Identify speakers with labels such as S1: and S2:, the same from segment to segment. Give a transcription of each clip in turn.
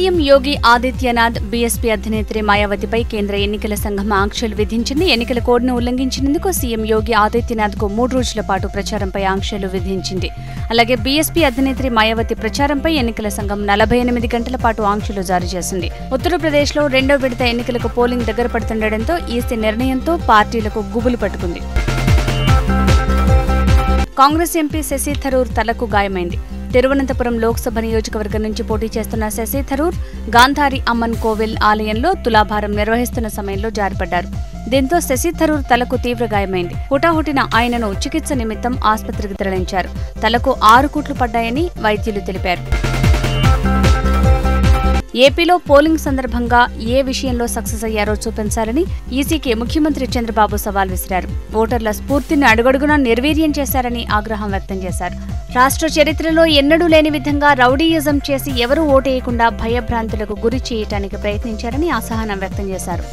S1: CM Yogi Adityanath BSP అధినేత్రి మాయావతిపై కేంద్ర ఎన్నికల సంఘం ఆంక్షలు విధించింది. ఎన్నికల కోడ్ను ఉల్లంఘించినందుకు సీఎం యోగి ఆదిత్యనాథ్కు 3 రోజుల పాటు ప్రచారంపై ఆంక్షలు విధించింది. అలాగే బీఎస్పీ అధినేత్రి మాయావతి ప్రచారంపై ఎన్నికల సంఘం 48 గంటల పాటు ఆంక్షలు జారీ చేసింది. ఉత్తరప్రదేశ్లో 2వ విడత ఎన్నికలకు పోలింగ్ దగ్గర పడుతుండటంతో ఈసీ నిర్ణయంతో పార్టీలకు గుబులు పట్టుకుంది. కాంగ్రెస్ ఎంపీ శశి థరూర్ తలకు గాయమైంది. తిరువనంతపురం లోక్సభ నియోజకవర్గం నుంచి పోటీ చేస్తున్న శశి థరూర్ గాంధారి అమ్మన్ కోవెల్ ఆలయంలో తులాభారం నిర్వహిస్తున్న సమయంలో జారిపడ్డారు. దీంతో శశి థరూర్ తలకు తీవ్ర గాయమైంది. హుటాహుటిన ఆయనను చికిత్స నిమిత్తం ఆసుపత్రికి తరలించారు. తలకు 6 కుట్లు పడ్డాయని వైద్యులు తెలిపారు. ఏపీలో పోలింగ్ సందర్భంగా ఏ విషయంలో సక్సెస్ అయ్యారో చూపించాలని ఈసీకి ముఖ్యమంత్రి చంద్రబాబు సవాల్ విసిరారు. ఓటర్ల స్ఫూర్తిని అడుగడుగునా నిర్వీర్యం చేశారని ఆగ్రహం వ్యక్తం చేశారు. రాష్ట్ర చరిత్రలో ఎన్నడూ లేని విధంగా రౌడీయిజం చేసి ఎవరూ ఓటేయకుండా భయభ్రాంతులకు గురి చేయడానికి ప్రయత్నించారని అసహనం వ్యక్తం చేశారు.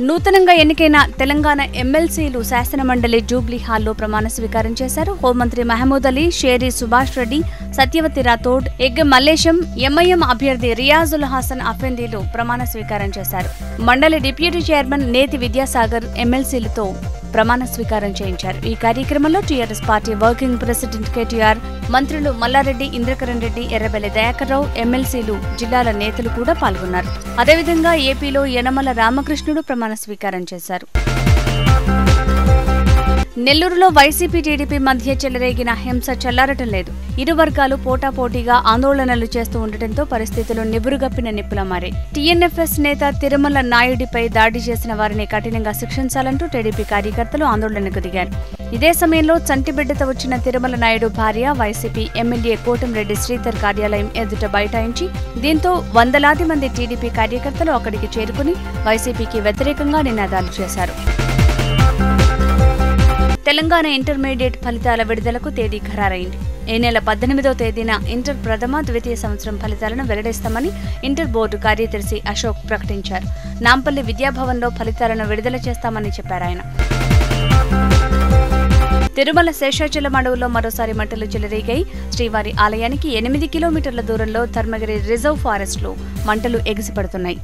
S1: నూతనంగా ఎన్నికైన తెలంగాణ ఎమ్మెల్సీలు శాసనమండలి జూబ్లీ హాల్లో ప్రమాణ స్వీకారం చేశారు. హోంమంత్రి మహమూద్ అలీ, షేరి సుభాష్ రెడ్డి, సత్యవతి రాథోడ్, ఎగ్గ మల్లేశం, ఎంఐఎం అభ్యర్థి రియాజుల్ హాసన్ అఫెందీలు ప్రమాణ స్వీకారం చేశారు. మండలి డిప్యూటీ చైర్మన్ నేతి విద్యాసాగర్ ఎమ్మెల్సీలతో ప్రమాణ స్వీకారం చేయించారు. ఈ కార్యక్రమంలో TRS party working president KTR, మంత్రులు మల్లారెడ్డి, ఇంద్రకరణ్ రెడ్డి, ఎర్రబెల్లి దయాకర్రావు, ఎమ్మెల్సీలు, జిల్లాల నేతలు కూడా పాల్గొన్నారు. అదేవిధంగా ఏపీలో యనమల రామకృష్ణుడు ప్రమాణ స్వీకారం చేశారు. నెల్లూరులో వైసీపీ టీడీపీ మధ్య చెలరేగిన హింస చల్లారటం లేదు. ఇరు వర్గాలు పోటాపోటీగా ఆందోళనలు చేస్తూ ఉండటంతో పరిస్థితులు నిబురుగప్పిన నిప్పులా మారాయి. టీఎన్ఎఫ్ఎస్ నేత తిరుమల నాయుడిపై దాడి చేసిన వారిని కఠినంగా శిక్షించాలంటూ టీడీపీ కార్యకర్తలు ఆందోళనకు దిగారు. ఇదే సమయంలో చంటిబిడ్డతో వచ్చిన తిరుమల నాయుడు భార్య వైసీపీ ఎమ్మెల్యే కోటంరెడ్డి శ్రీధర్ కార్యాలయం ఎదుట బైఠాయించి దీంతో వందలాది మంది టీడీపీ కార్యకర్తలు అక్కడికి చేరుకుని వైసీపీకి వ్యతిరేకంగా నినాదాలు చేశారు. తెలంగాణ ఇంటర్మీడియట్ ఫలితాల విడుదలకు తేదీ ఖరారైంది. ఈ నెల 18వ తేదీన ఇంటర్ ప్రథమ, ద్వితీయ సంవత్సరం ఫలితాలను వెల్లడిస్తామని ఇంటర్ బోర్డు కార్యదర్శి అశోక్ ప్రకటించారు. నాంపల్లి విద్యాభవన్లో ఫలితాలను విడుదల చేస్తామని చెప్పారు ఆయన. తిరుమల శేషాచలం అడవుల్లో మరోసారి మంటలు చెలరేగాయి. శ్రీవారి ఆలయానికి 8 కిలోమీటర్ల దూరంలో ధర్మగిరి రిజర్వ్ ఫారెస్ట్లో మంటలు ఎగిసిపడుతున్నాయి.